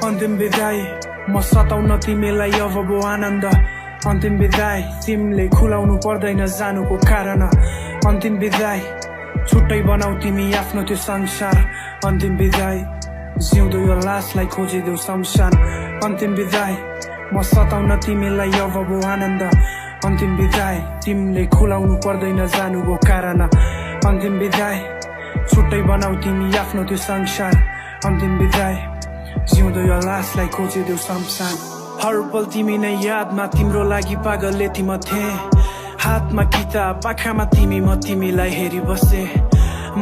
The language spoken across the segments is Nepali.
अन्तिम विदाई म सताउन तिमीलाई अब भो आनन्द अन्तिम विदाई तिमीले खुलाउनु पर्दैन जानुको कारण अन्तिम विदाई छुट्टै बनाऊ तिमी आफ्नो त्यो संसार अन्तिम विदाई जिउँदो यो लासलाई खोजिदेऊ शमशान अन्तिम विदाई म सताउन तिमीलाई अब भो आनन्द अन्तिम विदाई तिमीले खुलाउनु पर्दैन जानुको कारण अन्तिम विदाई छुट्टै बनाऊ तिमी आफ्नो त्यो संसार अन्तिम विदाई जिउँदो यो लासलाई खोजिदेऊ शमशान हर पल तिमी नै यादमा तिम्रो लागि पागल यति म थिएँ हातमा किताब आँखामा तिमी म तिमीलाई हेरी बसे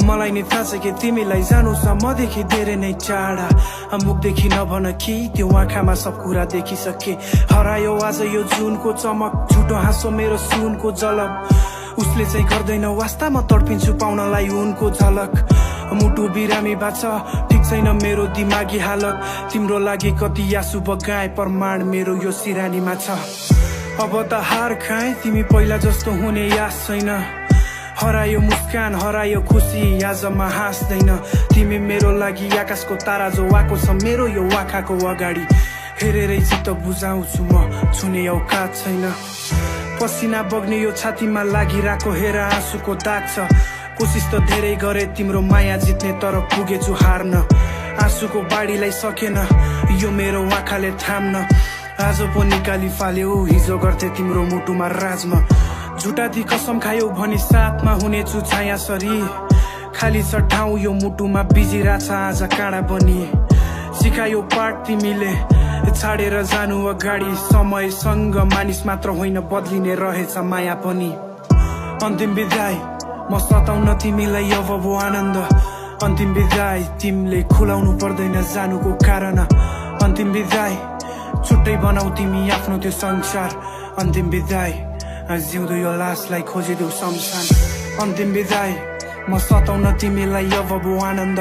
मलाई नि थाहा छ कि तिमीलाई जानु छ मदेखि धेरै नै टाढा मुखदेखि नभन कि त्यो आँखामा सब कुरा देखिसके हरायो आज यो जुनको चमक झुटो हाँसो मेरो सुनको झलक उसले चाहिँ गर्दैन वास्ता म तडपिन्छु पाउनलाई उनको झलक मुटु बिरामी बाछ ठिक छैन मेरो दिमागी हालत तिम्रो लागि कति आँसु बगाए प्रमाण मेरो यो सिरानीमा छ अब त हार खाए तिमी पहिला जस्तो हुने यास छैन हरायो मुस्कान हरायो खुसी आजमा हाँस्दैन तिमी मेरो लागि आकाशको तारा जो आएको छ मेरो यो आँखाको अगाडि हेरेरै चित्त बुझाउँछु म छुने औकात छैन पसिना बग्ने यो छातीमा लागिरहेको हेर आँसुको दाग छ कोसिस त धेरै गरे तिम्रो माया जित्ने तर पुगेछु हार्न आँसुको बाढीलाई सकेन यो मेरो आँखाले थाम्न आज पो निकाली फाल्यो हिजो गर्थे तिम्रो मुटुमा राजमा झुटाती कसम खायौ भनी साथमा हुनेछु छाया सरी खाली छ ठाउँ यो मुटुमा बिजिरहेछ आज काँडा बनी सिकायो पाठ तिमीले छाडेर जानु अगाडि समयसँग मानिस मात्र होइन बदलिने रहेछ माया पनि अन्तिम विदाई म सताउन तिमीलाई अब भो आनन्द अन्तिम विदाई तिमीले खुलाउनु पर्दैन जानुको कारण अन्तिम विदाई छुट्टै बनाऊ तिमी आफ्नो त्यो संसार अन्तिम विदाई जिउँदो यो लासलाई खोजिदेऊ शमशान अन्तिम विदाई म सताउन तिमीलाई अब भो आनन्द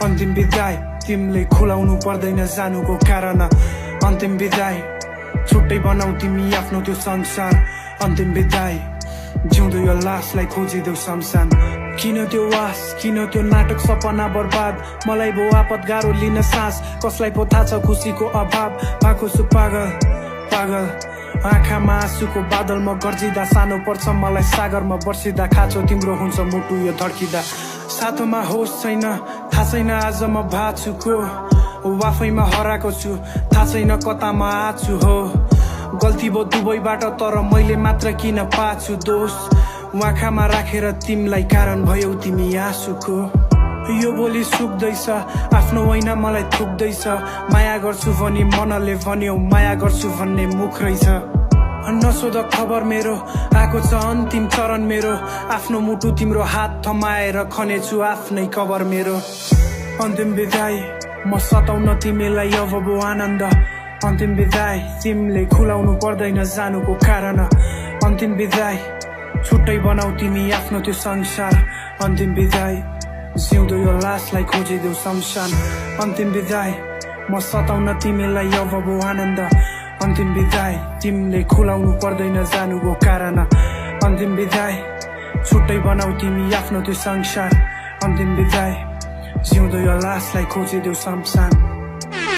अन्तिम विदाई तिमीले खुलाउनु पर्दैन जानुको कारण अन्तिम विदाई छुट्टै बनाऊ तिमी आफ्नो त्यो संसार अन्तिम विदाई जिउँदो यो लासलाई खोजिदेऊ शमशान किन त्यो वास किन त्यो नाटक सपना बर्बाद मलाई भो आपत गाह्रो लिन सास कसलाई पो थाहा छ खुसीको अभाव भएको छु पागल पागल आँखामा आँसुको बादल म गर्जिँदा सानो पर्छ मलाई सागरमा बर्सिँदा खाँचो तिम्रो हुन्छ मुटु यो धड्किँदा साथोमा होस छैन थाहा छैन आज म भाछु को आफैमा हराएको छु थाहा छैन कतामा आछु हो गल्ती भयो दुवैबाट तर मैले मात्र किन पाछु दोष आँखामा राखेर तिमीलाई कारण भयौ तिमी आँसुको यो बोली सुक्दैछ आफ्नो होइन मलाई थुक्दैछ माया गर्छु भनी मनले भन्यो माया गर्छु भन्ने मुख रहेछ नसोध खबर मेरो आएको छ अन्तिम चरण मेरो आफ्नो मुटु तिम्रो हात थमाएर खनेछु आफ्नै कबर मेरो अन्तिम विदाई म सताउन तिमीलाई अब भो आनन्द अन्तिम विदाई तिमीले खुलाउनु पर्दैन जानुको कारण अन्तिम विदाई छुट्टै बनाऊ तिमी आफ्नो त्यो संसार अन्तिम विदाई जिउँदो यो लासलाई खोजिदेऊ शमशान अन्तिम विदाई म सताउन तिमीलाई अब भो आनन्द अन्तिम विदाई तिमीले खुलाउनु पर्दैन जानुको कारण अन्तिम विदाई छुट्टै बनाऊ तिमी आफ्नो त्यो संसार अन्तिम विदाई जिउँदो यो लासलाई खोजिदेऊ शमशान